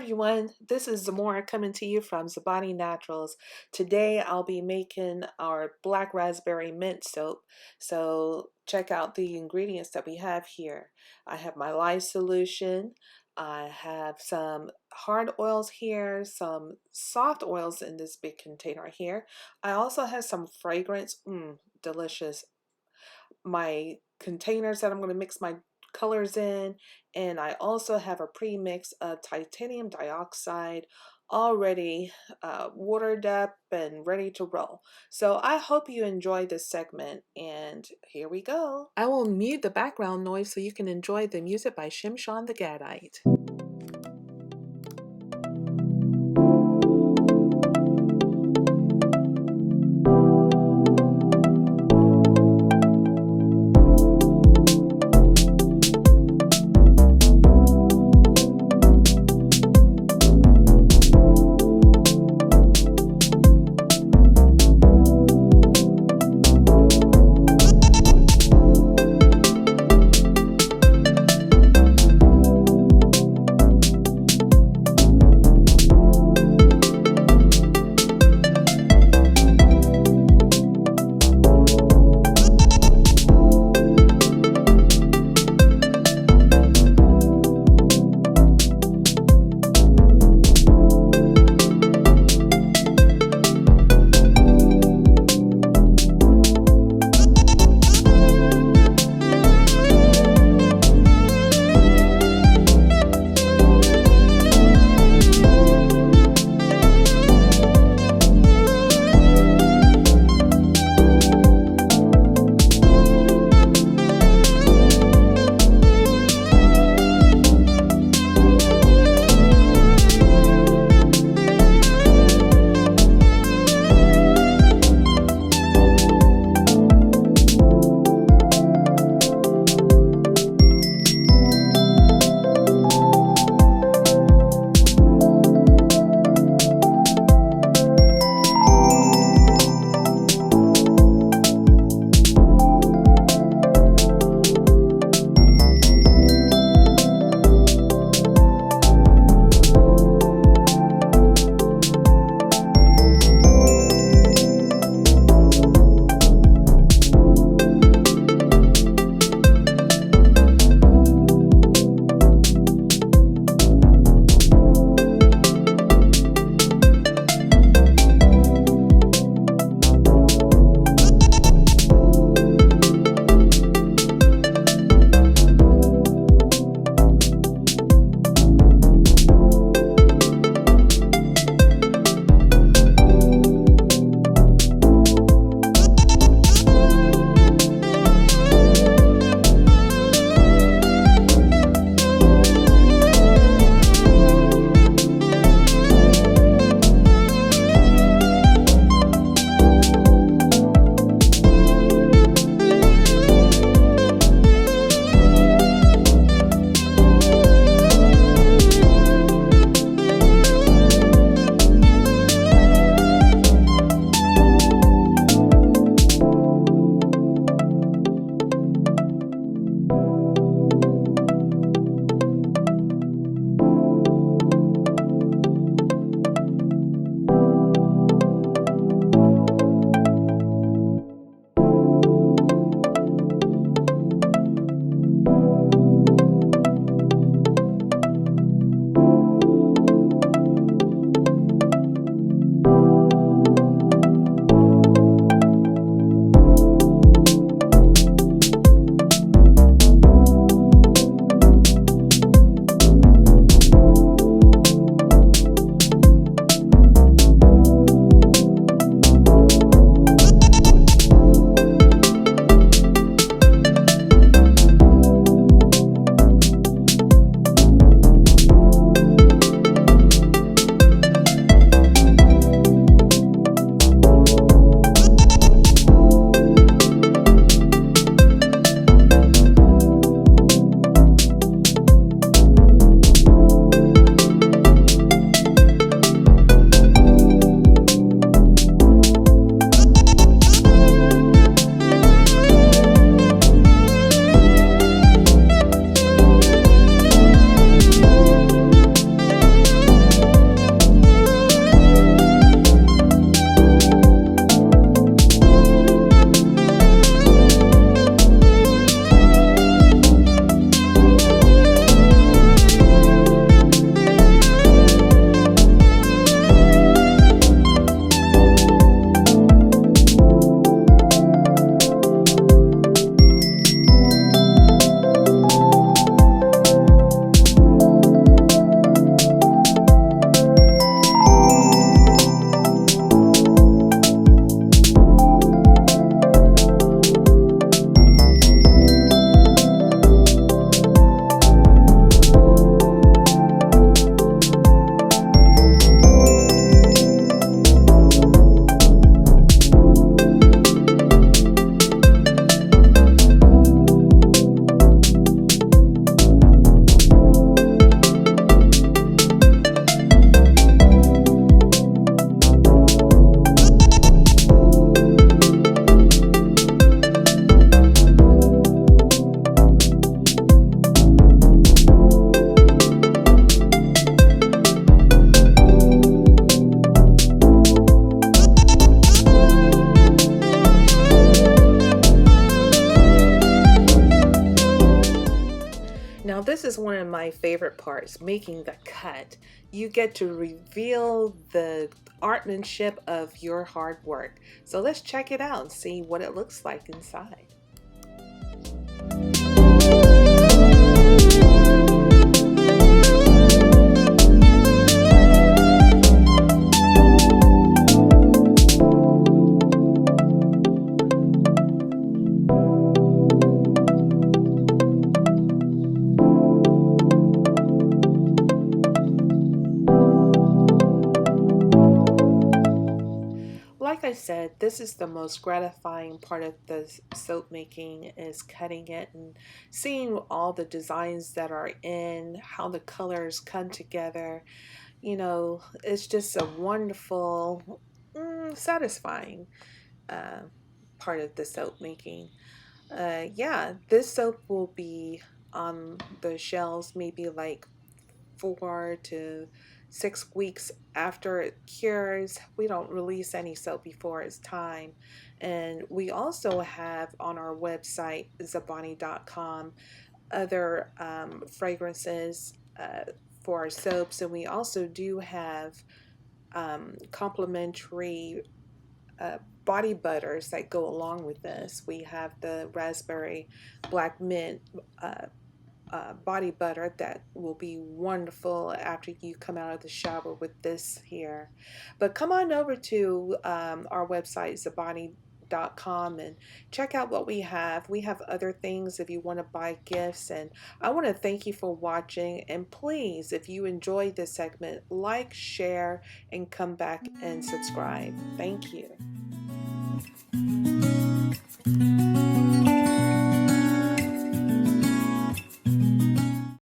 everyone, this is Zamora coming to you from Zabani Naturals. Today I'll be making our black raspberry mint soap. So check out the ingredients that we have here. I have my lye solution. I have some hard oils here, some soft oils in this big container here. I also have some fragrance, delicious. My containers that I'm going to mix my colors in, and I also have a pre-mix of titanium dioxide already watered up and ready to roll. So I hope you enjoy this segment, and here we go. I will mute the background noise so you can enjoy the music by Shimshon the Gadite. This is one of my favorite parts, making the cut. You get to reveal the artmanship of your hard work. So let's check it out and see what it looks like inside. Like I said, this is the most gratifying part of the soap making, is cutting it and seeing all the designs that are in, how the colors come together. You know, it's just a wonderful, satisfying uh, part of the soap making. Yeah, this soap will be on the shelves maybe like 4 to 6 weeks after it cures. We don't release any soap before it's time. And we also have on our website, Zobani.com, other fragrances for our soaps. And we also do have complimentary body butters that go along with this. We have the raspberry black mint body butter that will be wonderful after you come out of the shower with this here. But come on over to our website, Zobani.com, and check out what we have. We have other things if you want to buy gifts. And I want to thank you for watching. And please, if you enjoyed this segment, like, share, and come back and subscribe. Thank you.